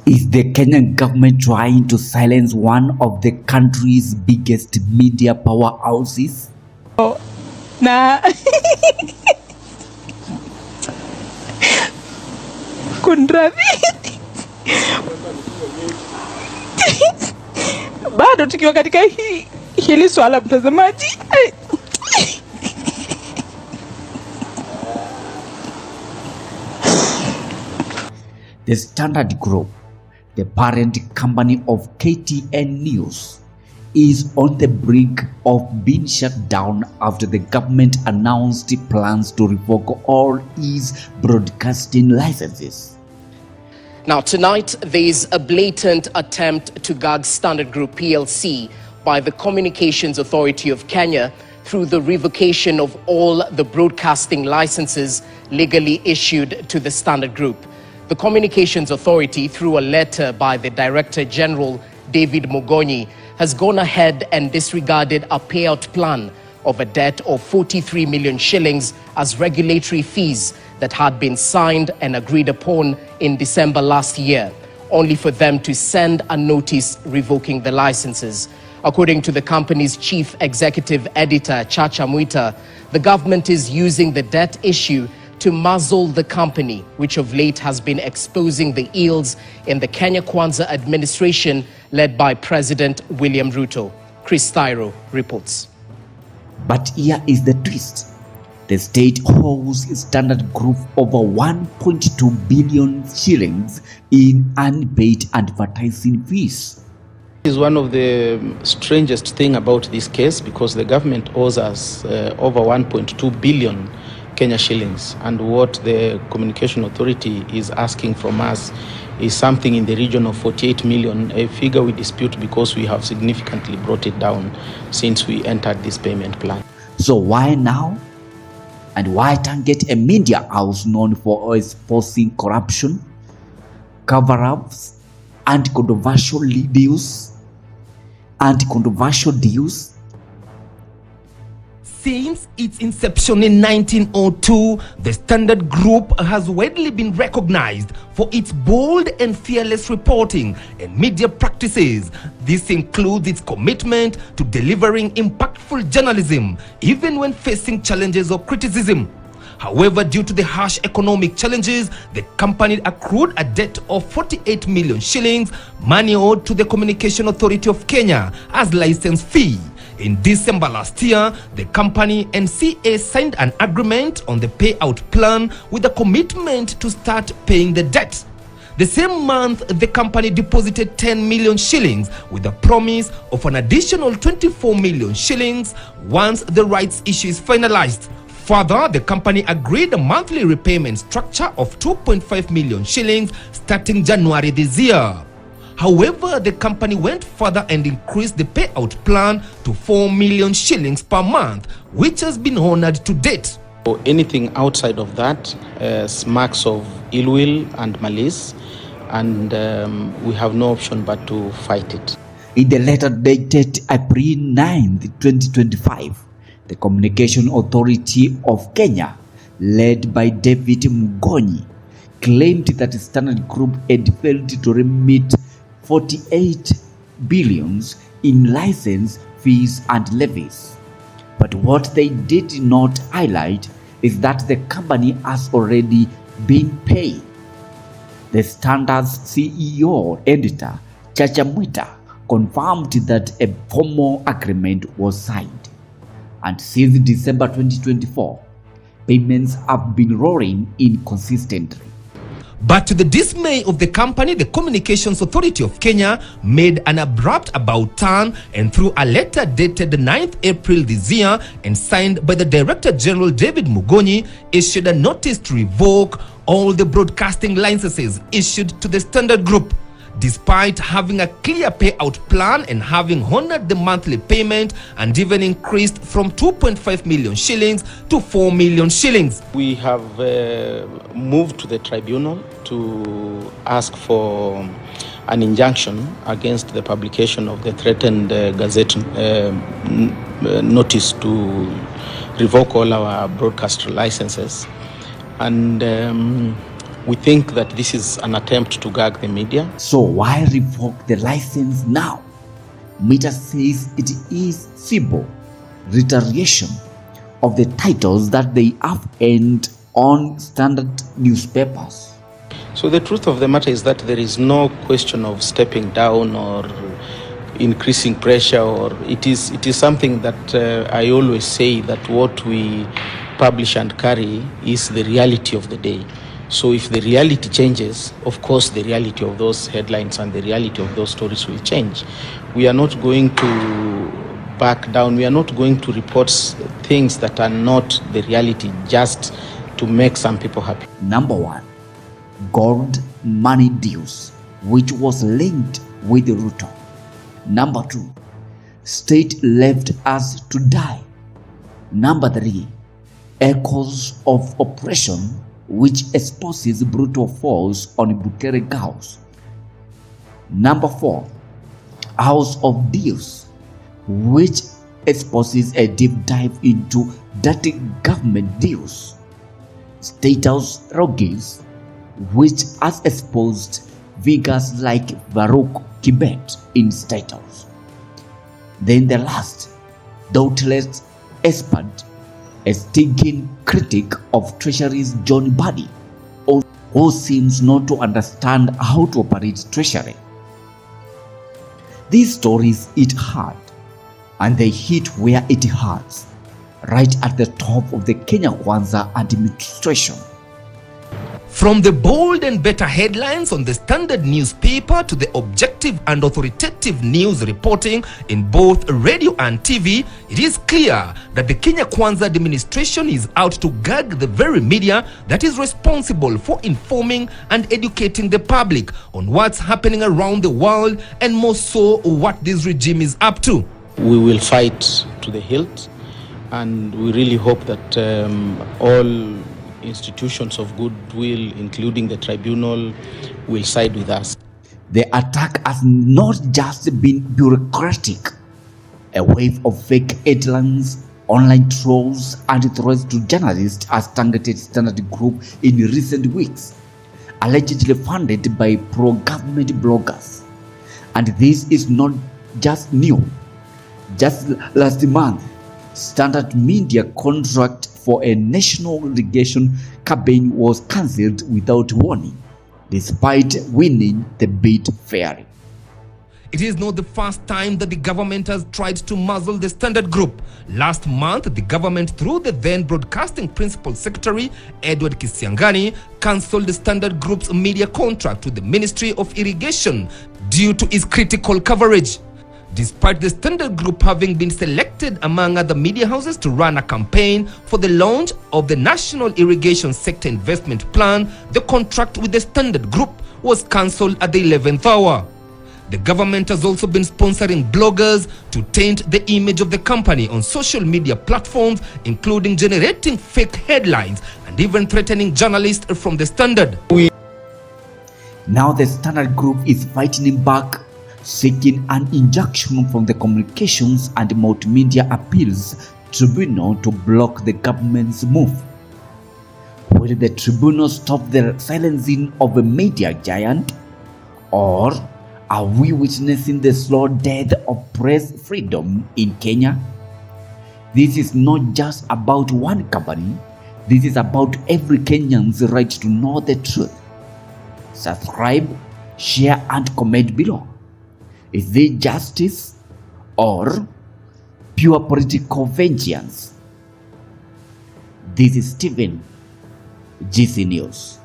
Is the Kenyan government trying to silence one of the country's biggest media powerhouses? Oh, na kunradhi bado tukiwa katika hili swala mtazamaji. The Standard Group, the parent company of KTN News, is on the brink of being shut down after the government announced plans to revoke all its broadcasting licenses. Now, tonight, there's a blatant attempt to gag Standard Group PLC by the Communications Authority of Kenya through the revocation of all the broadcasting licenses legally issued to the Standard Group. The Communications Authority, through a letter by the Director General, David Mugonyi, has gone ahead and disregarded a payout plan of a debt of 43 million shillings as regulatory fees that had been signed and agreed upon in December last year, only for them to send a notice revoking the licenses. According to the company's chief executive editor, Chacha Mwita, the government is using the debt issue to muzzle the company, which of late has been exposing the ills in the Kenya Kwanza administration led by President William Ruto. Chris Thyro reports. But here is the twist. The state owes Standard Group over 1.2 billion shillings in unpaid advertising fees. This is one of the strangest thing about this case, because the government owes us over 1.2 billion Kenya shillings, and what the Communication Authority is asking from us is something in the region of 48 million, a figure we dispute because we have significantly brought it down since we entered this payment plan. So why now? And why target a media house known for exposing corruption, cover-ups, and controversial deals? Since its inception in 1902, the Standard Group has widely been recognized for its bold and fearless reporting and media practices. This includes its commitment to delivering impactful journalism, even when facing challenges or criticism. However, due to the harsh economic challenges, the company accrued a debt of 48 million shillings, money owed to the Communication Authority of Kenya as license fee. In December last year, the company and CA signed an agreement on the payout plan with a commitment to start paying the debt. The same month, the company deposited 10 million shillings with a promise of an additional 24 million shillings once the rights issue is finalized. Further, the company agreed a monthly repayment structure of 2.5 million shillings starting January this year. However, the company went further and increased the payout plan to 4 million shillings per month, which has been honored to date. Anything outside of that smacks of ill will and malice, and we have no option but to fight it. In the letter dated April 9, 2025, the Communication Authority of Kenya, led by David Mugonyi, claimed that the Standard Group had failed to remit 48 billions in license fees and levies. But what they did not highlight is that the company has already been paid. The Standard's CEO editor, Chacha Mwita, confirmed that a formal agreement was signed. And since December 2024, payments have been rolling in consistently. But to the dismay of the company, the Communications Authority of Kenya made an abrupt about turn, and through a letter dated 9th April this year and signed by the Director General David Mugonyi, issued a notice to revoke all the broadcasting licenses issued to the Standard Group. Despite having a clear payout plan and having honored the monthly payment and even increased from 2.5 million shillings to 4 million shillings. We have moved to the tribunal to ask for an injunction against the publication of the threatened Gazette notice to revoke all our broadcast licenses. And We think that this is an attempt to gag the media. So why revoke the license now? Media says it is civil retaliation of the titles that they have earned on standard newspapers. So the truth of the matter is that there is no question of stepping down or increasing pressure, or it is something that I always say that what we publish and carry is the reality of the day. So if the reality changes, of course the reality of those headlines and the reality of those stories will change. We are not going to back down. We are not going to report things that are not the reality just to make some people happy. Number 1, gold money deals, which was linked with Ruto. Number 2, state left us to die. Number 3, echoes of oppression, which exposes brutal falls on Bukere girls. Number 4, house of deals, which exposes a deep dive into dirty government deals. State House rogues, which has exposed figures like Baruch Kibet in State House. Then the last, doubtless expert, a stinking critic of Treasury's John Badi, who seems not to understand how to operate Treasury. These stories hit hard, and they hit where it hurts, right at the top of the Kenya Kwanza administration. From the bold and better headlines on the standard newspaper to the objective and authoritative news reporting in both radio and TV, it is clear that the Kenya Kwanza administration is out to gag the very media that is responsible for informing and educating the public on what's happening around the world, and more so what this regime is up to. We will fight to the hilt, and we really hope that all institutions of goodwill, including the tribunal, will side with us. The attack has not just been bureaucratic. A wave of fake headlines, online trolls, and threats to journalists has targeted Standard Group in recent weeks, allegedly funded by pro-government bloggers. And this is not just new. Just last month, Standard Media contract for a national irrigation campaign was cancelled without warning, despite winning the bid fairly. It is not the first time that the government has tried to muzzle the Standard Group. Last month, the government, through the then Broadcasting Principal Secretary, Edward Kisiangani, cancelled the Standard Group's media contract with the Ministry of Irrigation due to its critical coverage. Despite the Standard Group having been selected among other media houses to run a campaign for the launch of the National Irrigation Sector Investment Plan, the contract with the Standard Group was cancelled at the 11th hour. The government has also been sponsoring bloggers to taint the image of the company on social media platforms, including generating fake headlines and even threatening journalists from the Standard. Now the Standard Group is fighting back, seeking an injunction from the Communications and Multimedia Appeals Tribunal to block the government's move. Will the tribunal stop the silencing of a media giant, or are we witnessing the slow death of press freedom in Kenya? This is not just about one company. This is about every Kenyan's right to know the truth. Subscribe, share, and comment below. Is there justice or pure political vengeance? This is Stephen, GC News.